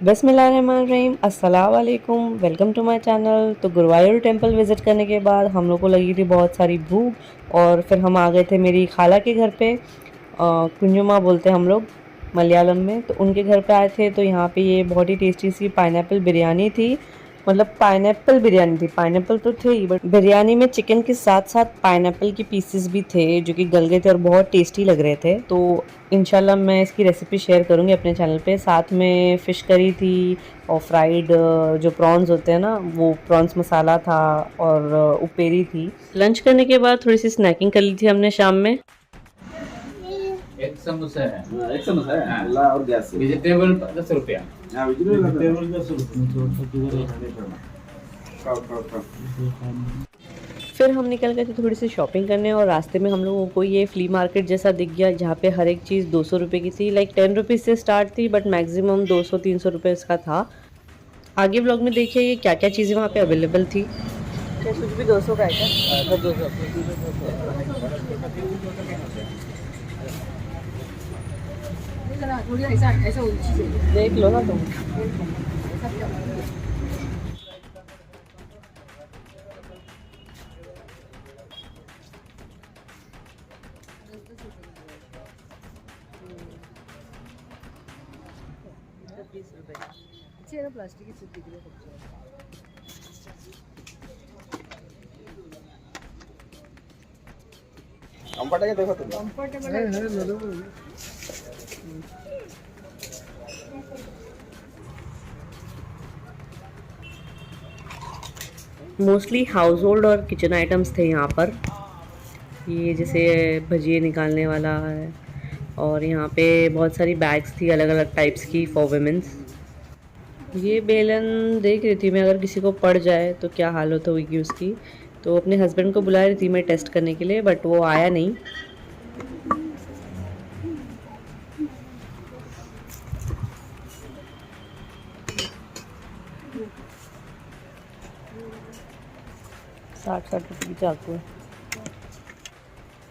बिस्मिल्लाहिर्रहमानिर्रहीम, अस्सलाम वालेकुम, वेलकम टू माय चैनल। तो गुरुवायूर टेंपल विज़िट करने के बाद हम लोग को लगी थी बहुत सारी भूख और फिर हम आ गए थे मेरी खाला के घर पे। कुंजुमा बोलते हैं हम लोग मलयालम में। तो उनके घर पे आए थे, तो यहाँ पे ये बहुत ही टेस्टी सी पाइनएप्पल बिरयानी थी। मतलब पाइनएप्पल बिरयानी थी, पाइनएप्पल तो थे ही बट बिरयानी में चिकन के साथ साथ पाइनएप्पल के पीसेस भी थे जो कि गल गए थे और बहुत टेस्टी लग रहे थे। तो इंशाल्लाह मैं इसकी रेसिपी शेयर करूँगी अपने चैनल पे। साथ में फ़िश करी थी और फ्राइड जो प्रॉन्स होते हैं ना, वो प्रॉन्स मसाला था और उपेरी थी। लंच करने के बाद थोड़ी सी स्नैकिंग कर ली थी हमने शाम में। एक समोसा है। हाँ, एक समोसा है। हाँ। अल्लाह और गैस से। वेजिटेबल 10 रुपया। हाँ, वेजिटेबल का खाओ खाओ खाओ। फिर हम निकल गए थे थोड़ी सी शॉपिंग करने और रास्ते में हम लोगों को ये फ्ली मार्केट जैसा दिख गया जहाँ पे हर एक चीज़ 200 रुपये की थी। लाइक 10 रुपीज़ से स्टार्ट थी बट मैक्सिमम 200-300 रुपये इसका था। आगे व्लॉग में देखिए ये क्या क्या चीज़ें वहाँ पे अवेलेबल थी। कुछ भी 200 का है क्या? देख लो ना तुम। प्लास्टिक की सिप दिख रही है। कंफर्ट है, देखो तुम। मोस्टली हाउस होल्ड और किचन आइटम्स थे यहाँ पर। ये जैसे भजिए निकालने वाला है और यहाँ पे बहुत सारी बैग्स थी अलग अलग टाइप्स की फॉर वुमेन्स। ये बेलन देख रही थी मैं, अगर किसी को पड़ जाए तो क्या हालत होगी उसकी। तो अपने हस्बैंड को बुला रही थी मैं टेस्ट करने के लिए बट वो आया नहीं। ₹60 की चाकू है।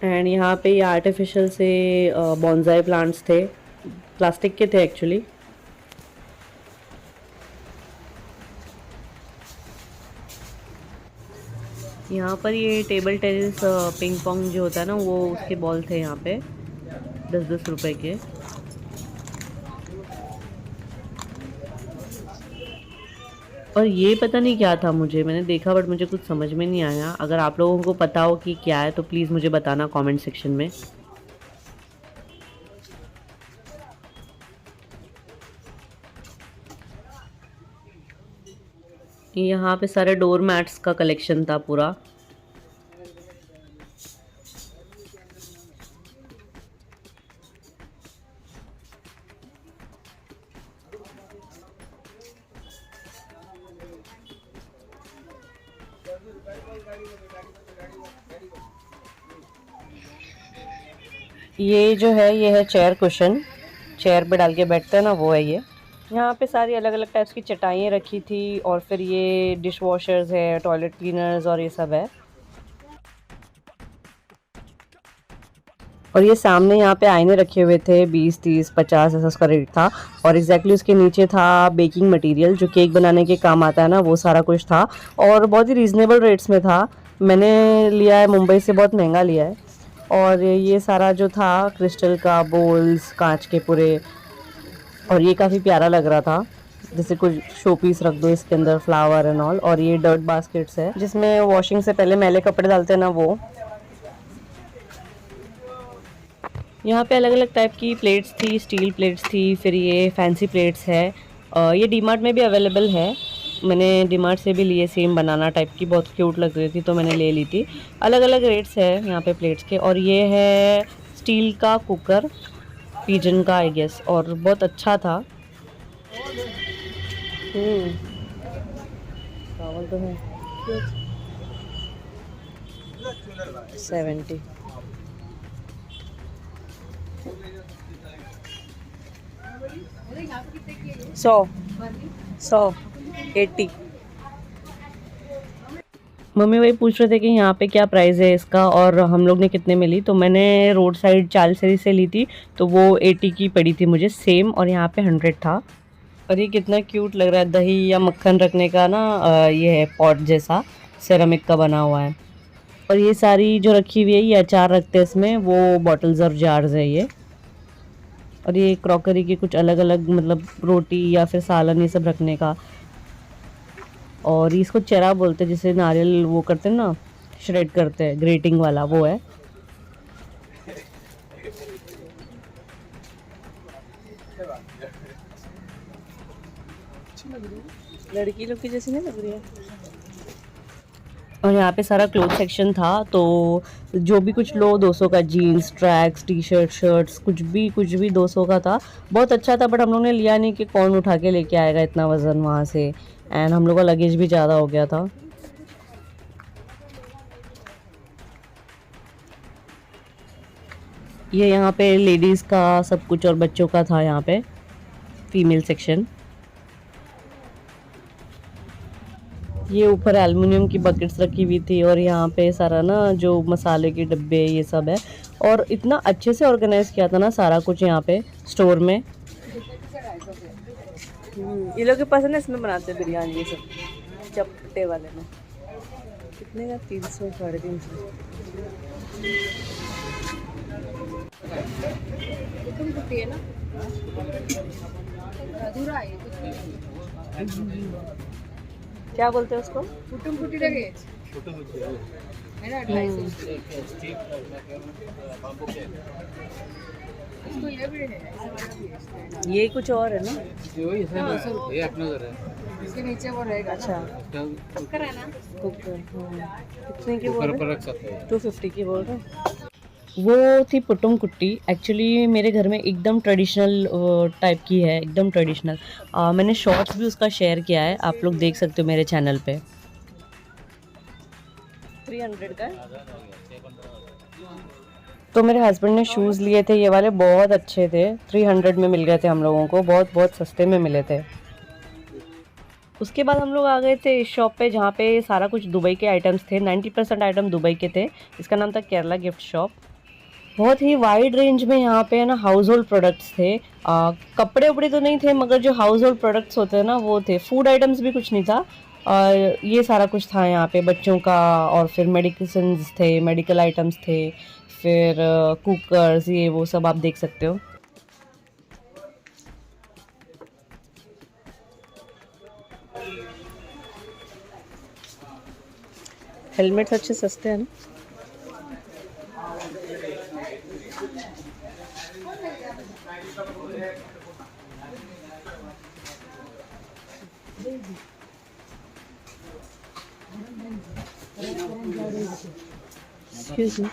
एंड यहाँ पे ये आर्टिफिशियल से बॉन्साई प्लांट्स थे, प्लास्टिक के थे एक्चुअली। यहाँ पर ये टेबल टेनिस पिंग पोंग जो होता है ना, वो उसके बॉल थे यहाँ पे 10-10 रुपए के। और ये पता नहीं क्या था, मैंने देखा बट मुझे कुछ समझ में नहीं आया। अगर आप लोगों को पता हो कि क्या है तो प्लीज़ मुझे बताना कमेंट सेक्शन में। यहाँ पे सारे डोर मैट्स का कलेक्शन था पूरा। ये जो है ये है चेयर कुशन, चेयर पे डाल के बैठते हैं ना, वो है ये। यहाँ पे सारी अलग अलग टाइप्स की चटाइयाँ रखी थी और फिर ये डिश वॉशर्स है, टॉयलेट क्लीनर्स और ये सब है। और ये सामने यहाँ पे आईने रखे हुए थे, 20, 30, 50 ऐसा उसका रेट था। और एग्जैक्टली उसके नीचे था बेकिंग मटेरियल जो केक बनाने के काम आता है ना, वो सारा कुछ था और बहुत ही रीज़नेबल रेट्स में था। मैंने लिया है मुंबई से, बहुत महंगा लिया है। और ये सारा जो था क्रिस्टल का बोल्स, कांच के पूरे, और ये काफ़ी प्यारा लग रहा था। जैसे कुछ शो पीस रख दो इसके अंदर, फ्लावर एंड ऑल। और ये डर्ट बास्केट्स है जिसमें वॉशिंग से पहले मैले कपड़े डालते हैं ना, वो। यहाँ पे अलग अलग टाइप की प्लेट्स थी, स्टील प्लेट्स थी, फिर ये फैंसी प्लेट्स है। ये डीमार्ट में भी अवेलेबल है। मैंने डीमार्ट से भी लिए, सेम बनाना टाइप की, बहुत क्यूट लग रही थी तो मैंने ले ली थी। अलग अलग रेट्स है यहाँ पे प्लेट्स के। और ये है स्टील का कुकर, पिजन का आई गेस, और बहुत अच्छा था। चावल तो है 70। 100, 80। मम्मी वही पूछ रहे थे कि यहाँ पे क्या प्राइस है इसका और हम लोग ने कितने में ली। तो मैंने रोड साइड चालसरी से ली थी तो वो 80 की पड़ी थी मुझे सेम, और यहाँ पे 100 था। और ये कितना क्यूट लग रहा है, दही या मक्खन रखने का ना ये है पॉट जैसा, सेरेमिक का बना हुआ है। और ये सारी जो रखी हुई है ये अचार रखते हैं इसमें, वो बॉटल्स और जार्स है ये। और ये क्रॉकरी के कुछ अलग अलग मतलब रोटी या फिर सालन ये सब रखने का। और इसको चरा बोलते हैं, जिसे नारियल वो करते हैं ना, श्रेड करते हैं, ग्रेटिंग वाला वो है। लड़की लोग की जैसी नहीं लग रही है। और यहाँ पे सारा क्लोथ सेक्शन था, तो जो भी कुछ लो 200 का, jeans, tracks, T-shirt, shirts, कुछ भी 200 का था। बहुत अच्छा था, बट हम लोग ने लिया नहीं कि कौन उठा के लेके आएगा इतना वज़न वहाँ से, एंड हम लोग का लगेज भी ज़्यादा हो गया था। ये यहाँ पे लेडीज़ का सब कुछ और बच्चों का था, यहाँ पे फीमेल सेक्शन। ये ऊपर एल्युमिनियम की बकेट्स रखी हुई थी, और यहाँ पे सारा ना जो मसाले के डब्बे ये सब है। और इतना अच्छे से ऑर्गेनाइज किया था ना सारा कुछ यहाँ पे स्टोर में। ये लोग के पास है ना, इसमें बनाते हैं बिरयानी ये सब, चपटे वाले में। कितने का? 300, 350। अधूरा है क्या बोलते हैं उसको? कुटुम कुटी लगे है ना 250। इसको ये भी है, ऐसा वाला भी है। ये कुछ और है ना? ये अपना घर है। इसके नीचे वो रहेगा। अच्छा, कुकर है ना। कुकर। कितने की बोल ऊपर रहे? पर रख सकते हैं। 250 की बोल रहे। वो थी पुटुम कुट्टी। एक्चुअली मेरे घर में एकदम ट्रेडिशनल टाइप की है, एकदम ट्रेडिशनल। मैंने शॉर्ट्स भी उसका शेयर किया है, आप लोग देख सकते हो मेरे चैनल पे। 300 का है। तो मेरे हस्बैंड ने शूज़ लिए थे, ये वाले बहुत अच्छे थे, 300 में मिल गए थे हम लोगों को, बहुत बहुत सस्ते में मिले थे। उसके बाद हम लोग आ गए थे इस शॉप पे, जहाँ पे सारा कुछ दुबई के आइटम्स थे। 90% आइटम दुबई के थे। इसका नाम था केरला गिफ्ट शॉप। बहुत ही वाइड रेंज में यहाँ पे है ना हाउस होल्ड प्रोडक्ट्स थे। कपड़े उपड़े तो नहीं थे, मगर जो हाउस होल्ड प्रोडक्ट्स होते हैं ना वो थे। फूड आइटम्स भी कुछ नहीं था, और ये सारा कुछ था यहाँ पे बच्चों का। और फिर मेडिसिन्स थे, मेडिकल आइटम्स थे, फिर कुकर्स, ये वो सब आप देख सकते हो। हेलमेट्स अच्छे सस्ते हैं ना। Excuse me.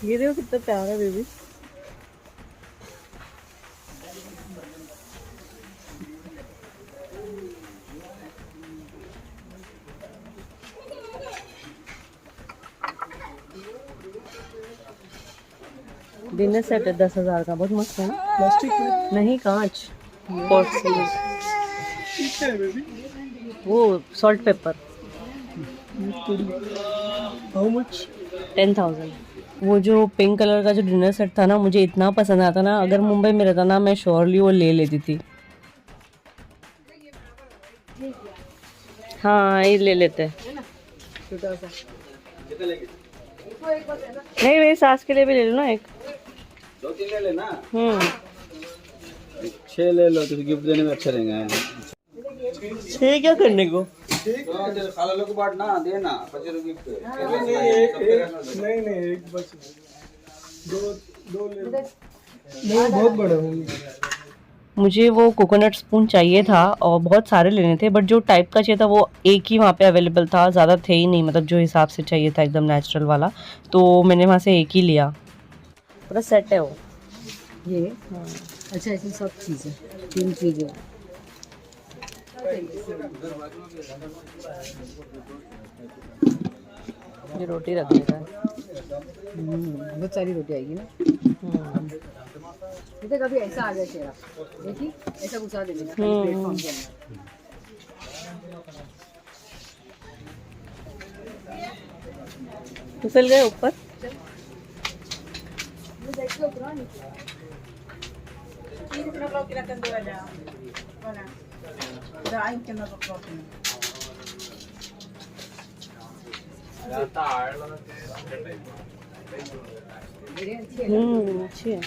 ये देखो कितना प्यारा है बेबी। डिनर सेट है 10,000 का, बहुत मस्त है ना। प्लास्टिक में नहीं, कांच। वो सॉल्ट पेपर। How much? 10,000। वो जो पिंक कलर का जो डिनर सेट था ना, मुझे इतना पसंद आता ना, अगर मुंबई में रहता ना मैं श्योरली वो ले लेती थी। हाँ ये ले लेते हैं। नहीं, मेरी सास के लिए भी ले लो ना एक। 2-3 ले लेना। 6 ले लो तो गिफ्ट देने में अच्छा रहेगा। 6 क्या करने को? खाला लोग को बांटना, देना 25 गिफ्ट। नहीं एक बस दो ले। नहीं बहुत बड़ा होंगे। मुझे वो कोकोनट स्पून चाहिए था, और बहुत सारे लेने थे, बट जो टाइप का चाहिए था वो एक ही वहाँ पे अवेलेबल था, ज़्यादा थे ही नहीं, मतलब जो हिसाब से चाहिए था एकदम नेचुरल वाला, तो मैंने वहाँ से एक ही लिया। पूरा सेट है वो ये। हाँ अच्छा, इसमें सब चीज़ें, 3 चीज़ें। ये रोटी रख देता है। बहुत सारी रोटी आएगी ना। तो कभी ऐसा आ गया चेहरा, देखिए ऐसा घुसा देना प्लेटफॉर्म के अंदर। फिसल गए ऊपर। अच्छी है।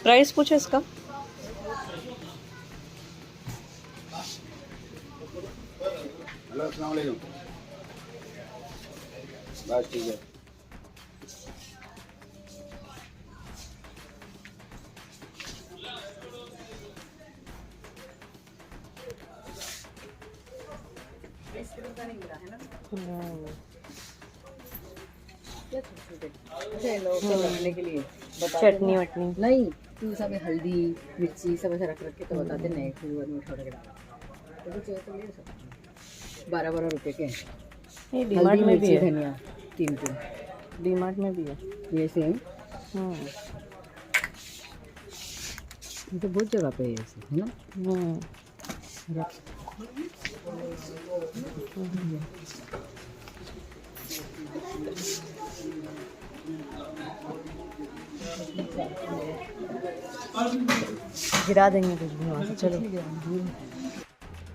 प्राइस पूछो इसका। हेलो अस्सलाम वालेकुम। बस ठीक है। बनाने के लिए चटनी वटनी नहीं, तू सब हल्दी मिर्ची सब ऐसा रख के तो बताते नहीं, फिर बाद में उठा के डाला तो कुछ तो ले सकते 12-12 रुपए के। ये डीमार्ट में भी है। धनिया 3 डीमार्ट में भी है ये सेम। ये तो बहुत जगह पे है ऐसे, है ना। गिरा देंगे कुछ भी वहाँ से। चलो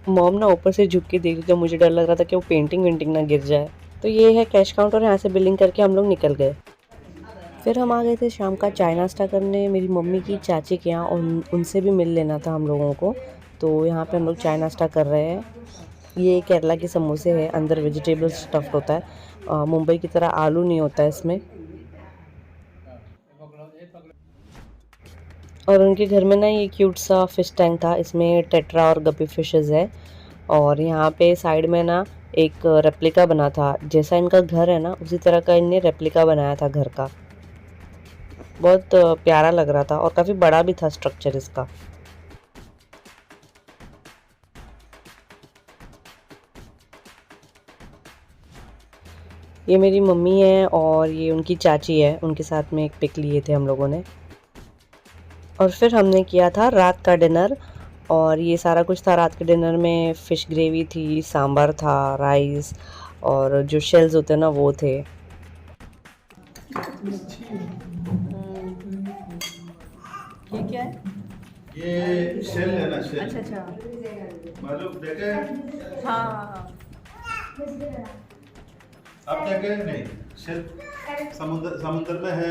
मॉम ना ऊपर से झुक के देख रही, तो मुझे डर लग रहा था कि वो पेंटिंग वेंटिंग ना गिर जाए। तो ये है कैश काउंटर, यहाँ से बिलिंग करके हम लोग निकल गए। फिर हम आ गए थे शाम का चाय नाश्ता करने मेरी मम्मी की चाची के यहाँ, उनसे भी मिल लेना था हम लोगों को। तो यहाँ पे हम लोग चाय नाश्ता कर रहे हैं। ये केरला के समोसे हैं, अंदर वेजिटेबल स्टफ्ड होता है। मुंबई की तरह आलू नहीं होता है इसमें। और उनके घर में ना ये क्यूट सा फिश टैंक था, इसमें टेट्रा और गप्पी फिशेस है। और यहाँ पे साइड में ना एक रेप्लिका बना था, जैसा इनका घर है ना उसी तरह का इनने रेप्लिका बनाया था घर का। बहुत प्यारा लग रहा था और काफ़ी बड़ा भी था स्ट्रक्चर इसका। ये मेरी मम्मी है और ये उनकी चाची है, उनके साथ में एक पिक लिए थे हम लोगों ने। और फिर हमने किया था रात का डिनर, और ये सारा कुछ था रात के डिनर में। फ़िश ग्रेवी थी, सांभर था, राइस और जो शेल्स होते हैं ना वो थे। ये क्या है? ये शेल है ना, शेल। अच्छा अच्छा, मालूम देखे? हाँ आप देखे नहीं? शेल समुद्र में है,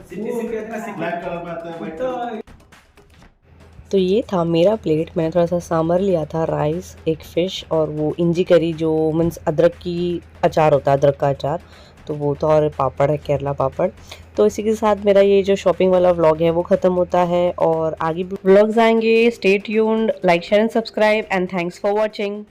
ब्लैक कलर में आता है, व्हाइट कलर। तो ये था मेरा प्लेट। मैंने थोड़ा सा सांभर लिया था, राइस, एक फ़िश और वो इंजी करी जो मीन्स अदरक की अचार होता है, अदरक का अचार, तो वो था, और पापड़ है, केरला पापड़। तो इसी के साथ मेरा ये जो शॉपिंग वाला व्लॉग है वो ख़त्म होता है, और आगे भी व्लॉग्स आएंगे। Stay tuned, like share and subscribe, and thanks for watching.